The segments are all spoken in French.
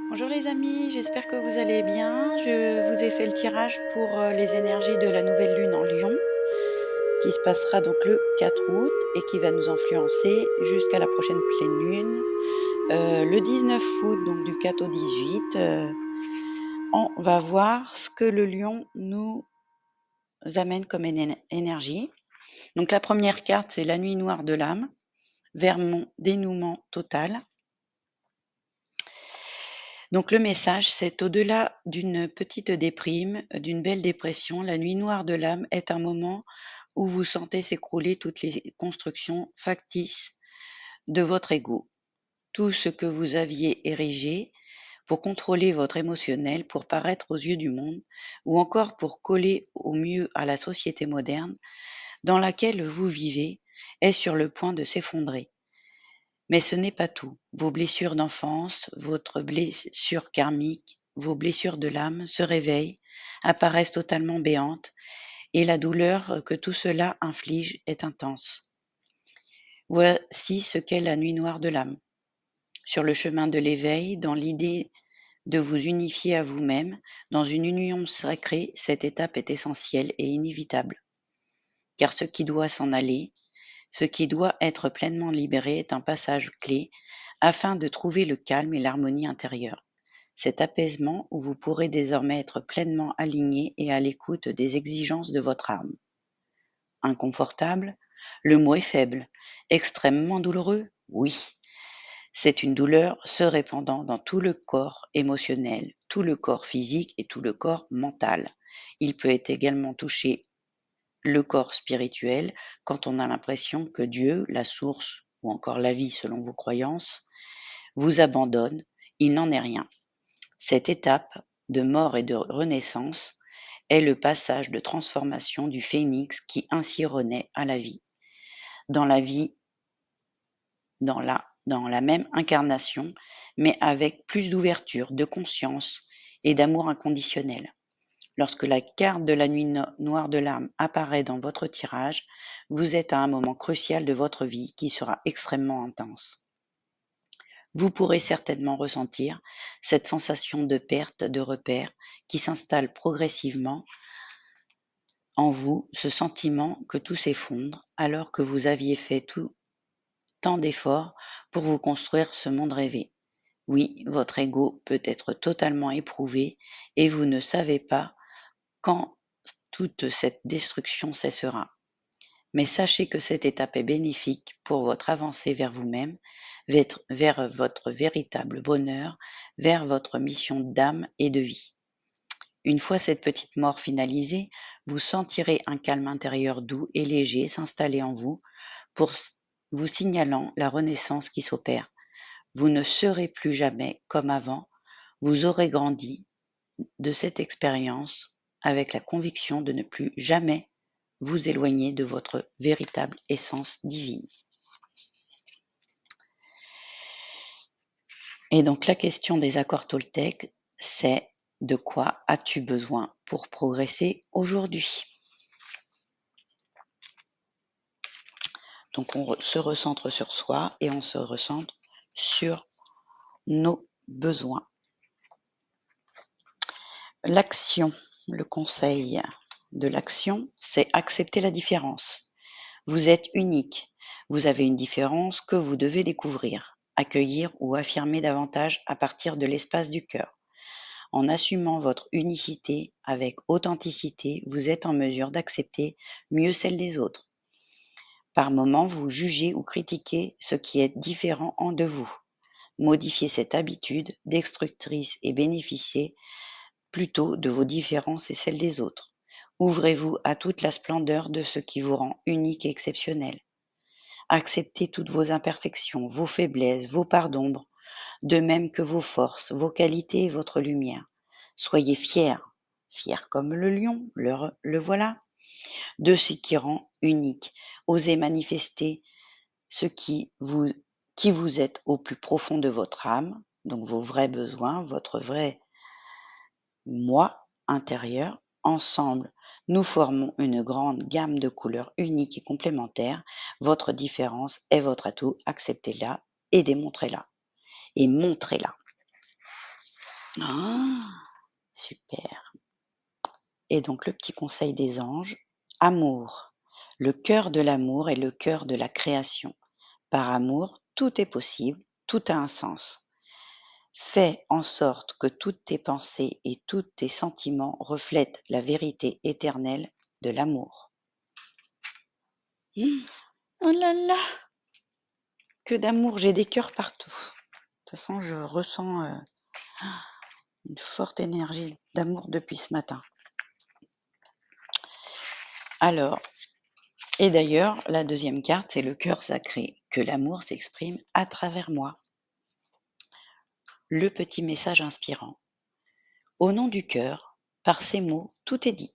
Bonjour les amis, j'espère que vous allez bien. Je vous ai fait le tirage pour les énergies de la nouvelle lune en Lion, qui se passera donc le 4 août et qui va nous influencer jusqu'à la prochaine pleine lune. Le 19 août, donc du 4 au 18, on va voir ce que le Lion nous amène comme énergie. Donc la première carte, c'est la nuit noire de l'âme, vers mon dénouement total. Donc le message, c'est au-delà d'une petite déprime, d'une belle dépression, la nuit noire de l'âme est un moment où vous sentez s'écrouler toutes les constructions factices de votre ego. Tout ce que vous aviez érigé pour contrôler votre émotionnel, pour paraître aux yeux du monde, ou encore pour coller au mieux à la société moderne dans laquelle vous vivez, est sur le point de s'effondrer. Mais ce n'est pas tout. Vos blessures d'enfance, votre blessure karmique, vos blessures de l'âme se réveillent, apparaissent totalement béantes, et la douleur que tout cela inflige est intense. Voici ce qu'est la nuit noire de l'âme. Sur le chemin de l'éveil, dans l'idée de vous unifier à vous-même, dans une union sacrée, cette étape est essentielle et inévitable. Car ce qui doit s'en aller, ce qui doit être pleinement libéré est un passage clé afin de trouver le calme et l'harmonie intérieure. Cet apaisement où vous pourrez désormais être pleinement aligné et à l'écoute des exigences de votre âme. Inconfortable? Le mot est faible. Extrêmement douloureux? Oui. C'est une douleur se répandant dans tout le corps émotionnel, tout le corps physique et tout le corps mental. Il peut être également touché le corps spirituel quand on a l'impression que Dieu, la source ou encore la vie selon vos croyances, vous abandonne. Il n'en est rien. Cette étape de mort et de renaissance est le passage de transformation du phénix qui ainsi renaît à la vie, dans la vie, dans la même incarnation, mais avec plus d'ouverture, de conscience et d'amour inconditionnel. Lorsque la carte de la nuit noire de l'âme apparaît dans votre tirage, vous êtes à un moment crucial de votre vie qui sera extrêmement intense. Vous pourrez certainement ressentir cette sensation de perte de repères qui s'installe progressivement en vous, ce sentiment que tout s'effondre alors que vous aviez fait tant d'efforts pour vous construire ce monde rêvé. Oui, votre ego peut être totalement éprouvé et vous ne savez pas quand toute cette destruction cessera. Mais sachez que cette étape est bénéfique pour votre avancée vers vous-même, vers votre véritable bonheur, vers votre mission d'âme et de vie. Une fois cette petite mort finalisée, vous sentirez un calme intérieur doux et léger s'installer en vous pour vous signalant la renaissance qui s'opère. Vous ne serez plus jamais comme avant, vous aurez grandi de cette expérience avec la conviction de ne plus jamais vous éloigner de votre véritable essence divine. Et donc la question des accords Toltec, c'est: de quoi as-tu besoin pour progresser aujourd'hui? Donc on se recentre sur soi et on se recentre sur nos besoins. L'action, le conseil de l'action, c'est accepter la différence. Vous êtes unique. Vous avez une différence que vous devez découvrir, accueillir ou affirmer davantage à partir de l'espace du cœur. En assumant votre unicité avec authenticité, vous êtes en mesure d'accepter mieux celle des autres. Par moments, vous jugez ou critiquez ce qui est différent en de vous. Modifiez cette habitude destructrice et bénéficiez plutôt de vos différences et celles des autres. Ouvrez-vous à toute la splendeur de ce qui vous rend unique et exceptionnel. Acceptez toutes vos imperfections, vos faiblesses, vos parts d'ombre, de même que vos forces, vos qualités et votre lumière. Soyez fiers, fiers comme le lion, le voilà, de ce qui rend unique. Osez manifester ce qui vous êtes au plus profond de votre âme, donc vos vrais besoins, votre vrai moi intérieur. Ensemble, nous formons une grande gamme de couleurs uniques et complémentaires. Votre différence est votre atout. Acceptez-la et démontrez-la. Et montrez-la. Ah! Super. Et donc le petit conseil des anges: amour. Le cœur de l'amour est le cœur de la création. Par amour, tout est possible, tout a un sens. Fais en sorte que toutes tes pensées et tous tes sentiments reflètent la vérité éternelle de l'amour. Mmh. Oh là là! Que d'amour, j'ai des cœurs partout. De toute façon, je ressens, une forte énergie d'amour depuis ce matin. Alors, et d'ailleurs, la deuxième carte, c'est le cœur sacré, que l'amour s'exprime à travers moi. Le petit message inspirant. Au nom du cœur, par ces mots, tout est dit.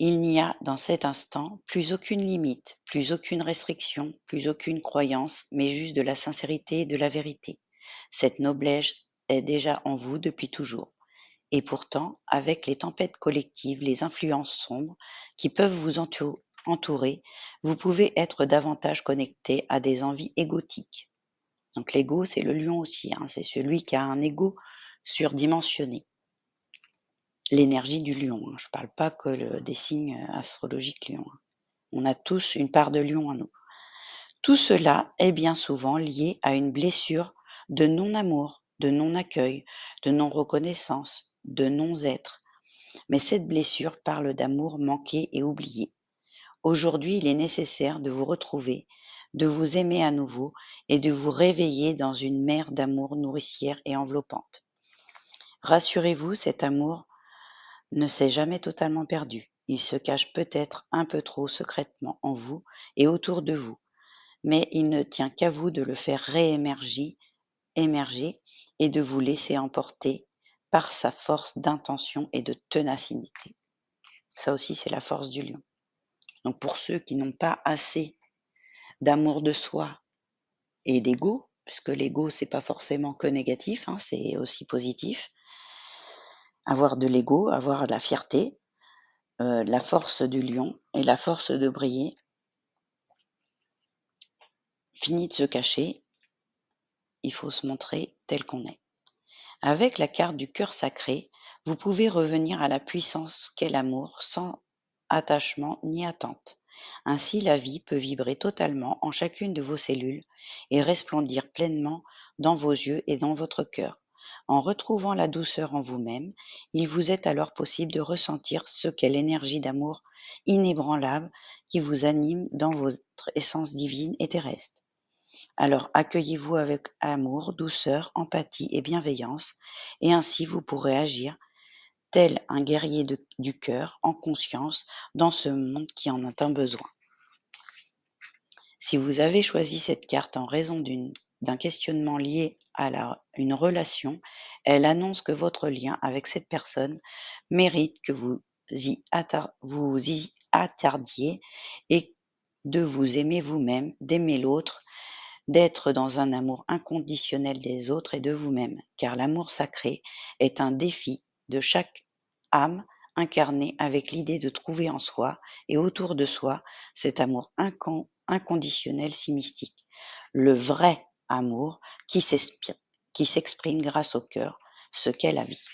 Il n'y a dans cet instant plus aucune limite, plus aucune restriction, plus aucune croyance, mais juste de la sincérité et de la vérité. Cette noblesse est déjà en vous depuis toujours. Et pourtant, avec les tempêtes collectives, les influences sombres qui peuvent vous entourer, vous pouvez être davantage connecté à des envies égotiques. Donc l'ego, c'est le lion aussi, hein, c'est celui qui a un ego surdimensionné. L'énergie du lion, hein, je ne parle pas que des signes astrologiques lions, hein. On a tous une part de lion en nous. Tout cela est bien souvent lié à une blessure de non-amour, de non-accueil, de non-reconnaissance, de non-être. Mais cette blessure parle d'amour manqué et oublié. Aujourd'hui, il est nécessaire de vous retrouver, de vous aimer à nouveau et de vous réveiller dans une mer d'amour nourricière et enveloppante. Rassurez-vous, cet amour ne s'est jamais totalement perdu. Il se cache peut-être un peu trop secrètement en vous et autour de vous, mais il ne tient qu'à vous de le faire émerger et de vous laisser emporter par sa force d'intention et de ténacité. Ça aussi, c'est la force du lion. Donc pour ceux qui n'ont pas assez d'amour de soi et d'ego, puisque l'ego, c'est pas forcément que négatif, hein, c'est aussi positif. Avoir de l'ego, avoir de la fierté, la force du lion et la force de briller finit de se cacher, il faut se montrer tel qu'on est. Avec la carte du cœur sacré, vous pouvez revenir à la puissance qu'est l'amour sans attachement ni attente. Ainsi, la vie peut vibrer totalement en chacune de vos cellules et resplendir pleinement dans vos yeux et dans votre cœur. En retrouvant la douceur en vous-même, il vous est alors possible de ressentir ce qu'est l'énergie d'amour inébranlable qui vous anime dans votre essence divine et terrestre. Alors accueillez-vous avec amour, douceur, empathie et bienveillance, et ainsi vous pourrez agir tel un guerrier du cœur, en conscience, dans ce monde qui en a un besoin. Si vous avez choisi cette carte en raison d'un questionnement lié à une relation, elle annonce que votre lien avec cette personne mérite que vous y attardiez et de vous aimer vous-même, d'aimer l'autre, d'être dans un amour inconditionnel des autres et de vous-même, car l'amour sacré est un défi de chaque âme incarnée avec l'idée de trouver en soi et autour de soi cet amour inconditionnel si mystique. Le vrai amour qui s'exprime grâce au cœur, ce qu'est la vie.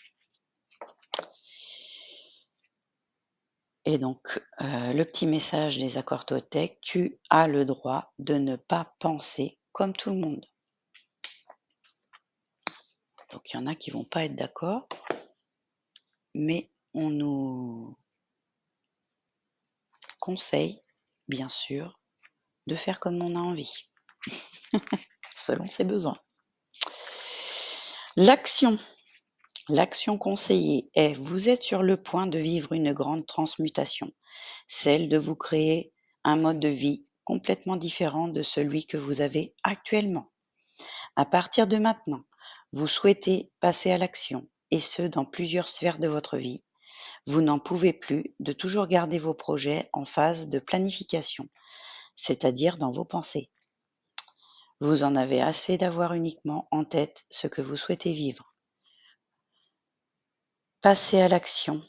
Et donc, le petit message des accords Toltec: tu as le droit de ne pas penser comme tout le monde. Donc il y en a qui vont pas être d'accord, mais on nous conseille, bien sûr, de faire comme on a envie, selon ses besoins. L'action. L'action conseillée est: vous êtes sur le point de vivre une grande transmutation, celle de vous créer un mode de vie complètement différent de celui que vous avez actuellement. À partir de maintenant, vous souhaitez passer à l'action, et ce dans plusieurs sphères de votre vie. Vous n'en pouvez plus de toujours garder vos projets en phase de planification, c'est-à-dire dans vos pensées. Vous en avez assez d'avoir uniquement en tête ce que vous souhaitez vivre. Passer à l'action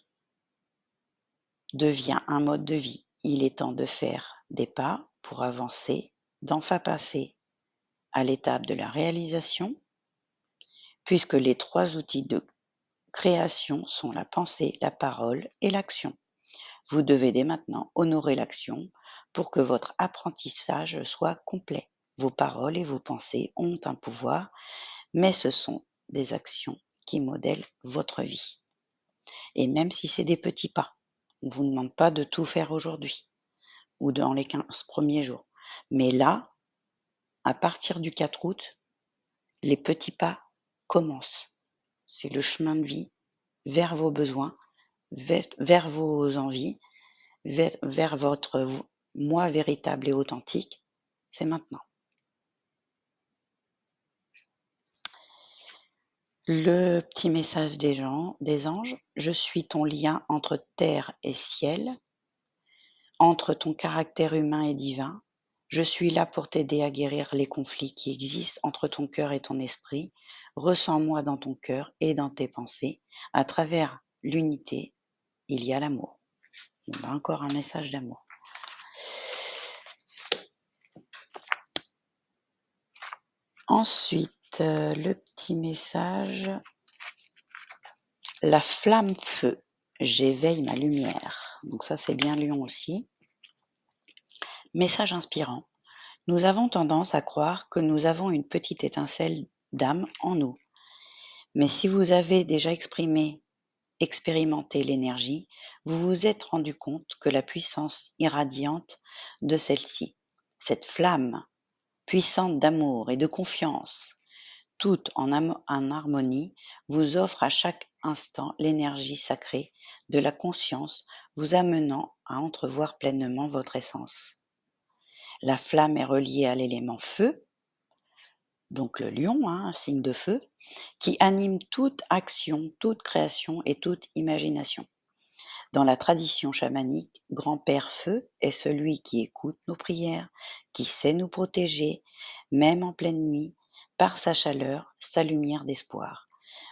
devient un mode de vie. Il est temps de faire des pas pour avancer, d'enfin passer à l'étape de la réalisation, puisque les 3 outils création sont la pensée, la parole et l'action. Vous devez dès maintenant honorer l'action pour que votre apprentissage soit complet. Vos paroles et vos pensées ont un pouvoir, mais ce sont des actions qui modèlent votre vie. Et même si c'est des petits pas, on ne vous demande pas de tout faire aujourd'hui ou dans les 15 premiers jours. Mais là, à partir du 4 août, les petits pas commencent. C'est le chemin de vie vers vos besoins, vers vos envies, vers votre moi véritable et authentique. C'est maintenant. Le petit message des anges, je suis ton lien entre terre et ciel, entre ton caractère humain et divin. Je suis là pour t'aider à guérir les conflits qui existent entre ton cœur et ton esprit. Ressens-moi dans ton cœur et dans tes pensées. À travers l'unité, il y a l'amour. Encore un message d'amour. Ensuite, le petit message, la flamme feu, j'éveille ma lumière. Donc ça, c'est bien Lion aussi. Message inspirant. Nous avons tendance à croire que nous avons une petite étincelle d'âme en nous. Mais si vous avez déjà expérimenté l'énergie, vous vous êtes rendu compte que la puissance irradiante de celle-ci, cette flamme puissante d'amour et de confiance, toute en harmonie, vous offre à chaque instant l'énergie sacrée de la conscience, vous amenant à entrevoir pleinement votre essence. La flamme est reliée à l'élément feu, donc le lion, un signe de feu, qui anime toute action, toute création et toute imagination. Dans la tradition chamanique, Grand-Père Feu est celui qui écoute nos prières, qui sait nous protéger, même en pleine nuit, par sa chaleur, sa lumière d'espoir.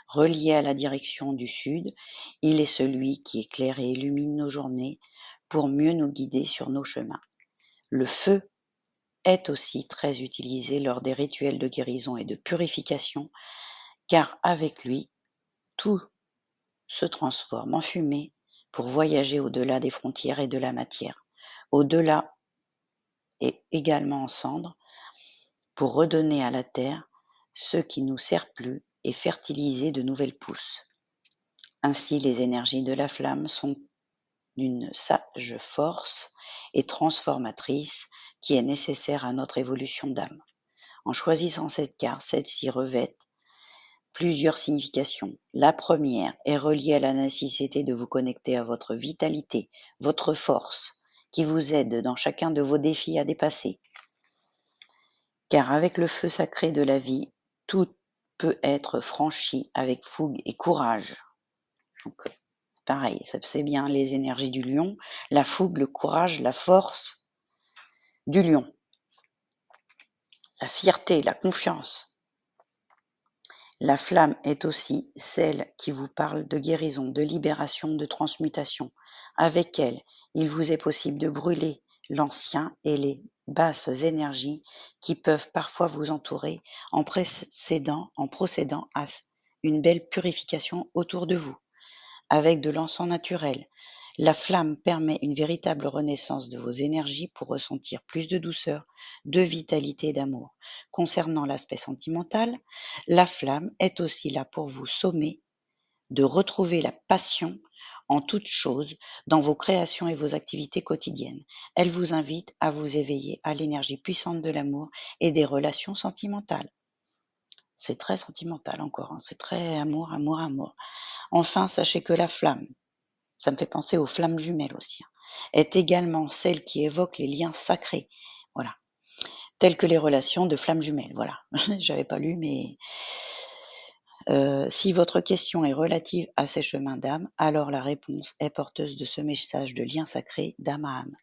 Relié à la direction du sud, il est celui qui éclaire et illumine nos journées pour mieux nous guider sur nos chemins. Le feu est aussi très utilisé lors des rituels de guérison et de purification, car avec lui, tout se transforme en fumée pour voyager au-delà des frontières et de la matière, au-delà et également en cendres, pour redonner à la terre ce qui nous sert plus et fertiliser de nouvelles pousses. Ainsi, les énergies de la flamme sont d'une sage force et transformatrice qui est nécessaire à notre évolution d'âme. En choisissant cette carte, celle-ci revêt plusieurs significations. La première est reliée à la nécessité de vous connecter à votre vitalité, votre force, qui vous aide dans chacun de vos défis à dépasser. Car avec le feu sacré de la vie, tout peut être franchi avec fougue et courage. Donc, pareil, ça c'est bien les énergies du lion, la fougue, le courage, la force du lion, la fierté, la confiance. La flamme est aussi celle qui vous parle de guérison, de libération, de transmutation. Avec elle, il vous est possible de brûler l'ancien et les basses énergies qui peuvent parfois vous entourer en procédant à une belle purification autour de vous. Avec de l'encens naturel, la flamme permet une véritable renaissance de vos énergies pour ressentir plus de douceur, de vitalité et d'amour. Concernant l'aspect sentimental, la flamme est aussi là pour vous sommer de retrouver la passion en toute chose dans vos créations et vos activités quotidiennes. Elle vous invite à vous éveiller à l'énergie puissante de l'amour et des relations sentimentales. C'est très sentimental encore, c'est très amour, amour, amour. Enfin, sachez que la flamme, ça me fait penser aux flammes jumelles aussi, est également celle qui évoque les liens sacrés, voilà, tels que les relations de flammes jumelles, voilà. J'avais pas lu, mais si votre question est relative à ces chemins d'âme, alors la réponse est porteuse de ce message de lien sacré d'âme à âme.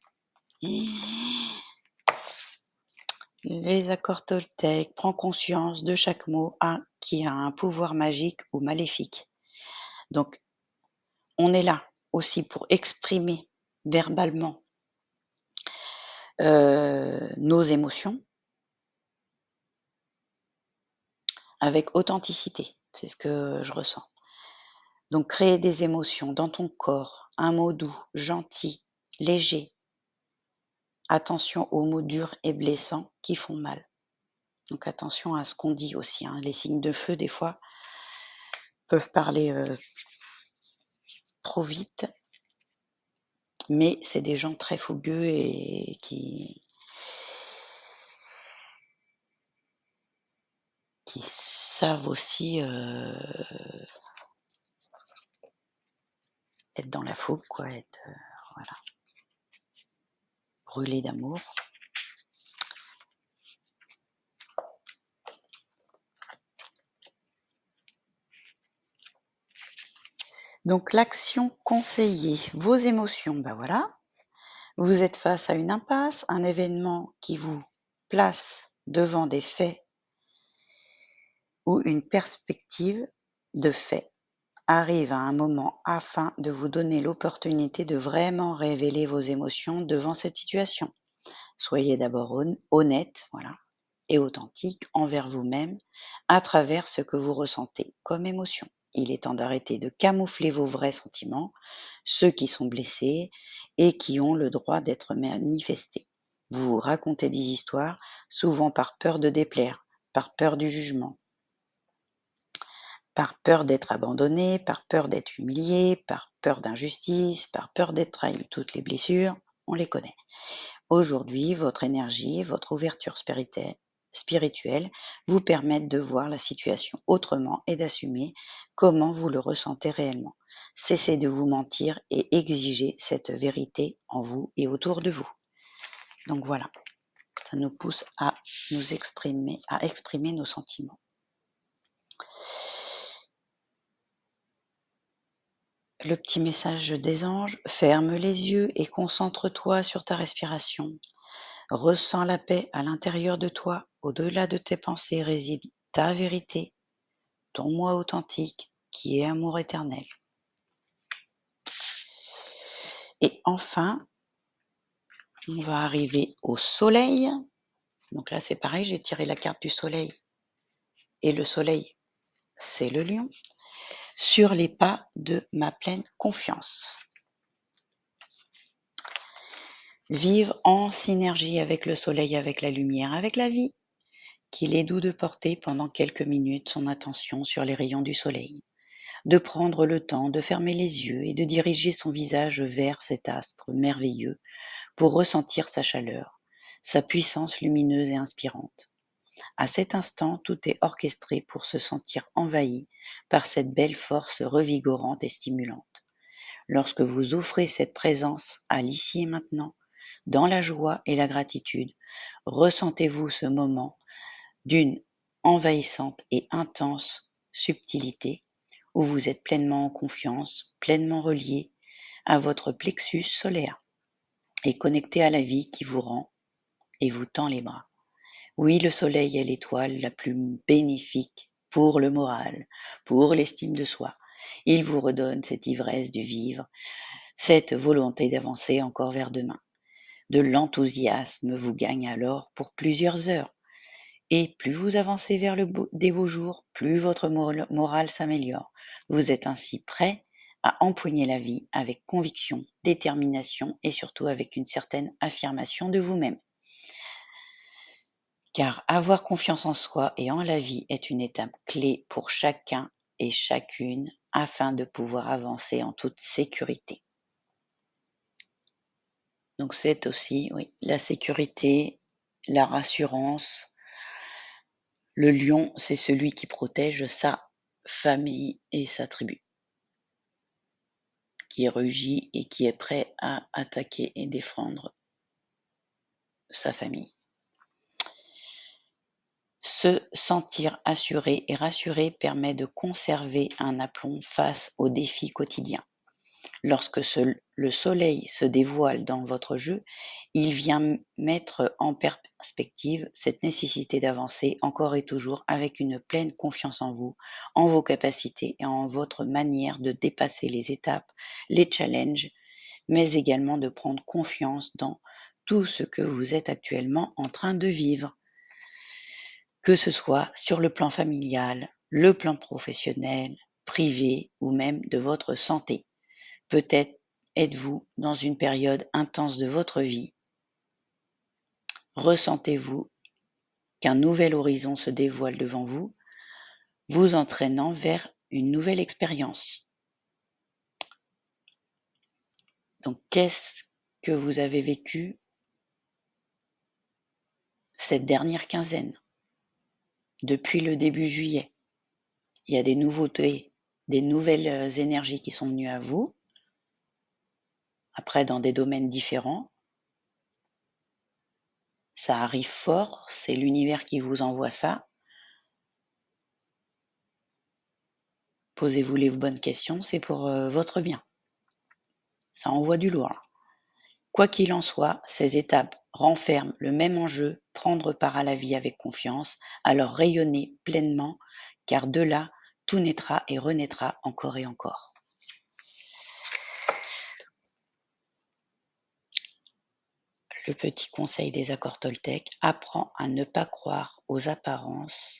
Les accords Toltec, prend conscience de chaque mot qui a un pouvoir magique ou maléfique. Donc, on est là aussi pour exprimer verbalement nos émotions avec authenticité. C'est ce que je ressens. Donc créer des émotions dans ton corps, un mot doux, gentil, léger. Attention aux mots durs et blessants qui font mal. Donc attention à ce qu'on dit aussi, hein. Les signes de feu, des fois, peuvent parler, trop vite, mais c'est des gens très fougueux et qui savent aussi, être dans la fougue quoi, être, voilà, brûlés d'amour. Donc l'action conseillée, vos émotions, bah, voilà, vous êtes face à une impasse, un événement qui vous place devant des faits ou une perspective de faits arrive à un moment afin de vous donner l'opportunité de vraiment révéler vos émotions devant cette situation. Soyez d'abord honnête, voilà, et authentique envers vous-même à travers ce que vous ressentez comme émotion. Il est temps d'arrêter de camoufler vos vrais sentiments, ceux qui sont blessés et qui ont le droit d'être manifestés. Vous vous racontez des histoires, souvent par peur de déplaire, par peur du jugement, par peur d'être abandonné, par peur d'être humilié, par peur d'injustice, par peur d'être trahi. Toutes les blessures, on les connaît. Aujourd'hui, votre énergie, votre ouverture spirituelle vous permettent de voir la situation autrement et d'assumer comment vous le ressentez réellement. Cessez de vous mentir et exigez cette vérité en vous et autour de vous. Donc voilà, ça nous pousse à à exprimer nos sentiments. Le petit message des anges, ferme les yeux et concentre-toi sur ta respiration. Ressens la paix à l'intérieur de toi, au-delà de tes pensées réside ta vérité, ton moi authentique, qui est amour éternel. Et enfin, on va arriver au soleil. Donc là, c'est pareil, j'ai tiré la carte du soleil. Et le soleil, c'est le lion. Sur les pas de ma pleine confiance. Vivre en synergie avec le soleil, avec la lumière, avec la vie. Qu'il est doux de porter pendant quelques minutes son attention sur les rayons du soleil. De prendre le temps de fermer les yeux et de diriger son visage vers cet astre merveilleux pour ressentir sa chaleur, sa puissance lumineuse et inspirante. À cet instant, tout est orchestré pour se sentir envahi par cette belle force revigorante et stimulante. Lorsque vous offrez cette présence à l'ici et maintenant, dans la joie et la gratitude, ressentez-vous ce moment d'une envahissante et intense subtilité où vous êtes pleinement en confiance, pleinement relié à votre plexus solaire et connecté à la vie qui vous rend et vous tend les bras. Oui, le soleil est l'étoile la plus bénéfique pour le moral, pour l'estime de soi. Il vous redonne cette ivresse du vivre, cette volonté d'avancer encore vers demain. De l'enthousiasme vous gagne alors pour plusieurs heures. Et plus vous avancez vers des beaux jours, plus votre morale s'améliore. Vous êtes ainsi prêt à empoigner la vie avec conviction, détermination et surtout avec une certaine affirmation de vous-même. Car avoir confiance en soi et en la vie est une étape clé pour chacun et chacune afin de pouvoir avancer en toute sécurité. Donc c'est aussi, oui, la sécurité, la rassurance. Le lion, c'est celui qui protège sa famille et sa tribu, qui rugit et qui est prêt à attaquer et défendre sa famille. Se sentir assuré et rassuré permet de conserver un aplomb face aux défis quotidiens. Lorsque le soleil se dévoile dans votre jeu, il vient mettre en perspective cette nécessité d'avancer encore et toujours avec une pleine confiance en vous, en vos capacités et en votre manière de dépasser les étapes, les challenges, mais également de prendre confiance dans tout ce que vous êtes actuellement en train de vivre, que ce soit sur le plan familial, le plan professionnel, privée ou même de votre santé. Peut-être êtes-vous dans une période intense de votre vie. Ressentez-vous qu'un nouvel horizon se dévoile devant vous, vous entraînant vers une nouvelle expérience. Donc, qu'est-ce que vous avez vécu cette dernière quinzaine, depuis le début juillet? Il y a des nouveautés, des nouvelles énergies qui sont venues à vous, après dans des domaines différents. Ça arrive fort, c'est l'univers qui vous envoie ça. Posez-vous les bonnes questions, c'est pour votre bien. Ça envoie du lourd. Quoi qu'il en soit, ces étapes renferment le même enjeu, prendre part à la vie avec confiance, alors rayonner pleinement, car de là, tout naîtra et renaîtra encore et encore. Le petit conseil des accords Toltec, apprends à ne pas croire aux apparences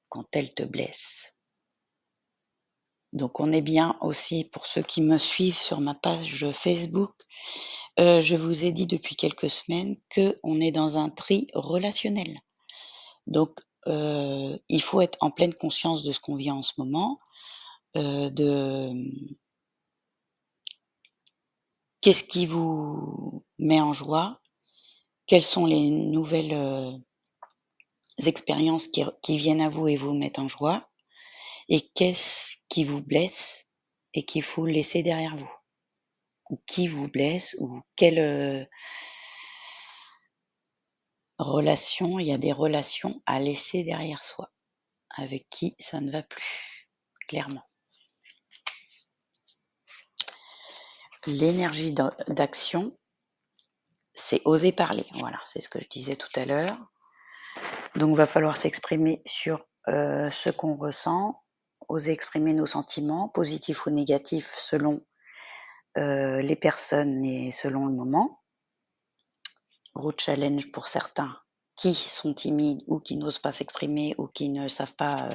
quand elles te blessent. Donc on est bien aussi, pour ceux qui me suivent sur ma page Facebook, je vous ai dit depuis quelques semaines qu'on est dans un tri relationnel. Donc il faut être en pleine conscience de ce qu'on vit en ce moment, de qu'est-ce qui vous met en joie, quelles sont les nouvelles expériences qui viennent à vous et vous mettent en joie, et qu'est-ce qui vous blesse et qu'il faut laisser derrière vous, ou qui vous blesse, ou quelle relation, il y a des relations à laisser derrière soi, avec qui ça ne va plus, clairement. L'énergie d'action, c'est oser parler, voilà, c'est ce que je disais tout à l'heure. Donc il va falloir s'exprimer sur ce qu'on ressent, oser exprimer nos sentiments, positifs ou négatifs, selon les personnes et selon le moment. Gros challenge pour certains qui sont timides ou qui n'osent pas s'exprimer ou qui ne savent pas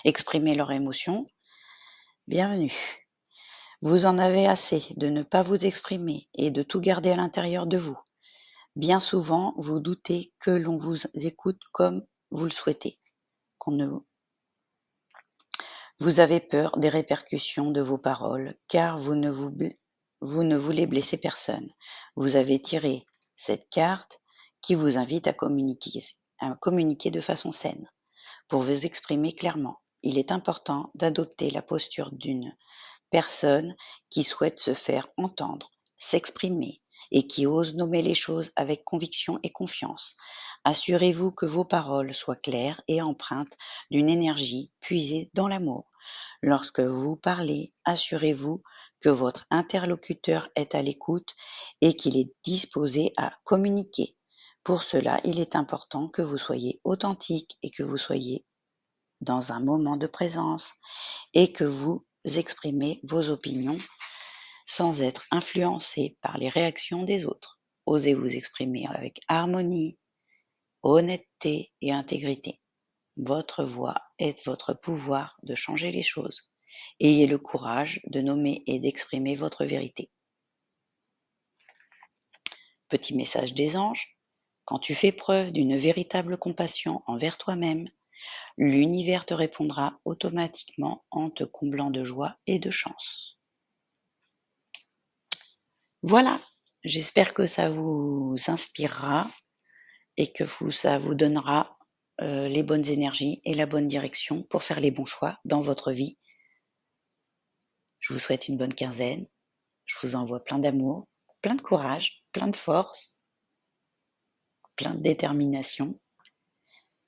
exprimer leurs émotions. Bienvenue. Vous en avez assez de ne pas vous exprimer et de tout garder à l'intérieur de vous. Bien souvent, vous doutez que l'on vous écoute comme vous le souhaitez. Vous avez peur des répercussions de vos paroles, car vous ne voulez blesser personne. Vous avez tiré cette carte qui vous invite à communiquer de façon saine. Pour vous exprimer clairement, il est important d'adopter la posture d'une personne qui souhaite se faire entendre, s'exprimer et qui ose nommer les choses avec conviction et confiance. Assurez-vous que vos paroles soient claires et empreintes d'une énergie puisée dans l'amour. Lorsque vous parlez, assurez-vous que votre interlocuteur est à l'écoute et qu'il est disposé à communiquer. Pour cela, il est important que vous soyez authentique et que vous soyez dans un moment de présence et que vous exprimez vos opinions sans être influencé par les réactions des autres. Osez vous exprimer avec harmonie, honnêteté et intégrité. Votre voix est votre pouvoir de changer les choses. Ayez le courage de nommer et d'exprimer votre vérité. Petit message des anges, quand tu fais preuve d'une véritable compassion envers toi-même, l'univers te répondra automatiquement en te comblant de joie et de chance. Voilà, j'espère que ça vous inspirera et que ça vous donnera les bonnes énergies et la bonne direction pour faire les bons choix dans votre vie. Je vous souhaite une bonne quinzaine. Je vous envoie plein d'amour, plein de courage, plein de force, plein de détermination,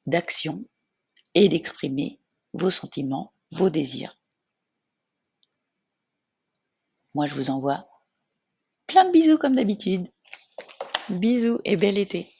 d'action et d'exprimer vos sentiments, vos désirs. Moi, je vous envoie plein de bisous comme d'habitude. Bisous et bel été.